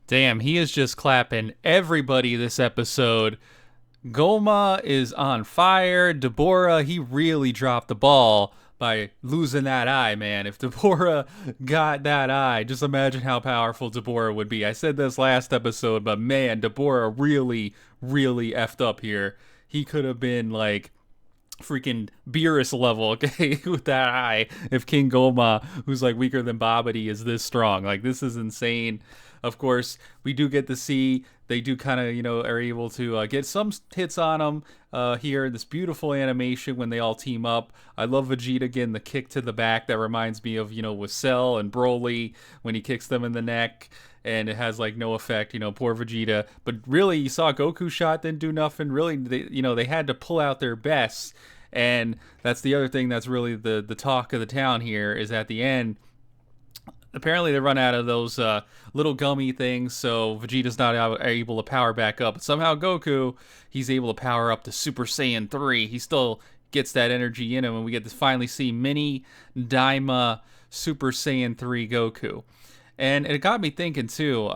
Damn, he is just clapping everybody this episode. Goma is on fire. Dabura, he really dropped the ball by losing that eye, man. If Dabura got that eye, just imagine how powerful Dabura would be. I said this last episode, but man, Dabura really, really effed up here. He could have been like freaking Beerus level, okay, with that eye, if King Goma, who's like weaker than Babidi, is this strong. Like, this is insane. Of course, we do get to see they do kind of, are able to get some hits on them here. This beautiful animation when they all team up. I love Vegeta getting the kick to the back. That reminds me of, with Cell and Broly when he kicks them in the neck. And it has like no effect, poor Vegeta. But really, you saw Goku shot, didn't do nothing. Really, they had to pull out their best. And that's the other thing that's really the talk of the town here is at the end. Apparently, they run out of those little gummy things, so Vegeta's not able to power back up. But somehow Goku, he's able to power up to Super Saiyan 3. He still gets that energy in him, and we get to finally see mini Daima Super Saiyan 3 Goku. And it got me thinking, too,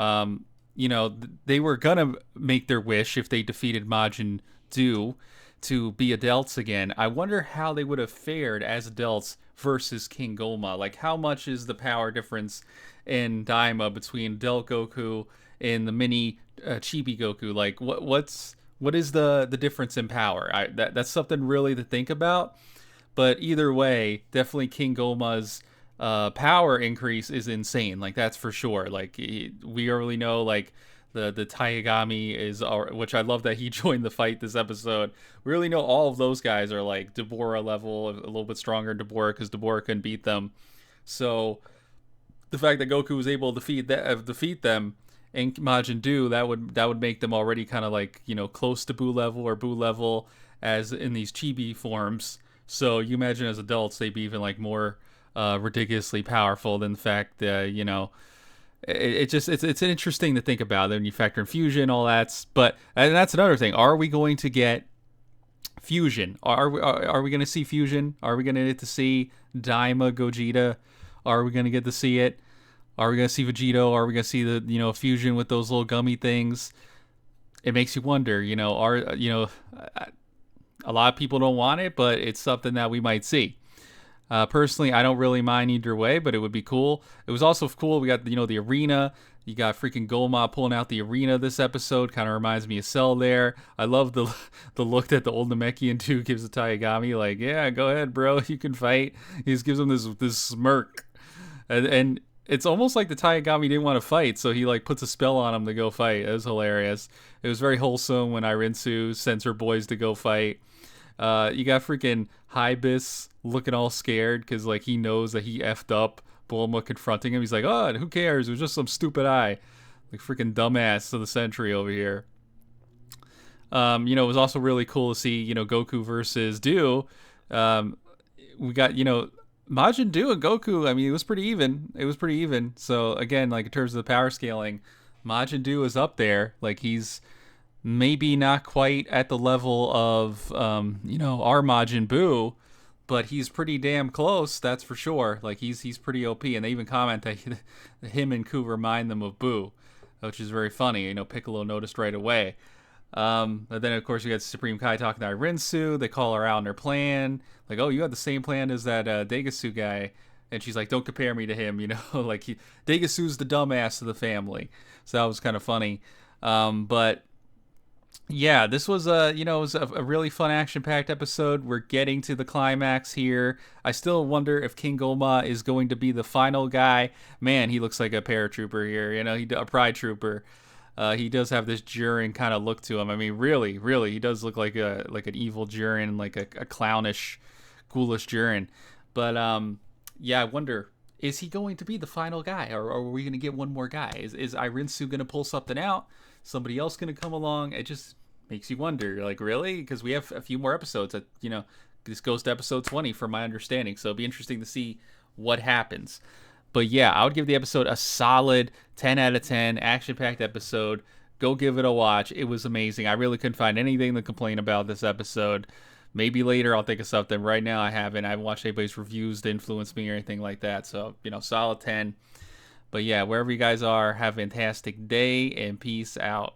they were going to make their wish if they defeated Majin Buu to be adults again. I wonder how they would have fared as adults versus King Goma. Like, how much is the power difference in Daima between adult Goku and the mini chibi Goku? Like, what is the difference in power? That's something really to think about. But either way, definitely King Goma's power increase is insane. Like, that's for sure. Like, we already know, like, the Taigami is, which I love that he joined the fight this episode. We really know all of those guys are like Dabura level, a little bit stronger than Dabura because Dabura couldn't beat them. So the fact that Goku was able to defeat them and Majin Buu, that would make them already kind of like, close to Buu level or Buu level as in these chibi forms. So you imagine as adults they'd be even like more ridiculously powerful than the fact that it's interesting to think about when you factor in fusion, all that. But and that's another thing. Are we going to get fusion? Are we going to see fusion? Are we going to get to see Daima Gogeta? Are we going to get to see it? Are we going to see Vegito? Are we going to see the fusion with those little gummy things? It makes you wonder. A lot of people don't want it, but it's something that we might see. Personally, I don't really mind either way, but it would be cool. It was also cool. We got, the arena. You got freaking Goma pulling out the arena this episode. Kind of reminds me of Cell there. I love the look that the old Namekian 2 gives to Taigami. Like, yeah, go ahead, bro. You can fight. He just gives him this smirk. And it's almost like the Taigami didn't want to fight, so he like puts a spell on him to go fight. It was hilarious. It was very wholesome when Irinsu sends her boys to go fight. You got freaking Hybis looking all scared because like he knows that he effed up. Bulma confronting him. He's like, oh, who cares? It was just some stupid eye. Like freaking dumbass of the century over here. It was also really cool to see, Goku versus Buu. We got, Majin Buu and Goku. I mean, it was pretty even. So again, like in terms of the power scaling, Majin Buu is up there. Like he's maybe not quite at the level of, our Majin Buu, but he's pretty damn close, that's for sure. Like, he's pretty OP, and they even comment that him and Ku remind them of Buu, which is very funny. Piccolo noticed right away. And then, of course, we got Supreme Kai talking to Irinsu. They call her out on their plan. Like, oh, you had the same plan as that Degasu guy. And she's like, don't compare me to him, like, Degasu's the dumbass of the family. So that was kind of funny. But yeah, this was it was a really fun action-packed episode. We're getting to the climax here. I still wonder if King Goma is going to be the final guy. Man, he looks like a paratrooper here, a pride trooper. He does have this Jiren kind of look to him. I mean, really, he does look like an evil Jiren, like a clownish, ghoulish Jiren. But yeah, I wonder, is he going to be the final guy, or are we going to get one more guy? Is Irinsu going to pull something out? Somebody else going to come along? It just makes you wonder, like, really? Because we have a few more episodes that, this goes to episode 20 from my understanding. So it'll be interesting to see what happens. But yeah, I would give the episode a solid 10 out of 10, action-packed episode. Go give it a watch. It was amazing. I really couldn't find anything to complain about this episode. Maybe later I'll think of something. Right now I haven't watched anybody's reviews to influence me or anything like that. So, solid 10. But yeah, wherever you guys are, have a fantastic day and peace out.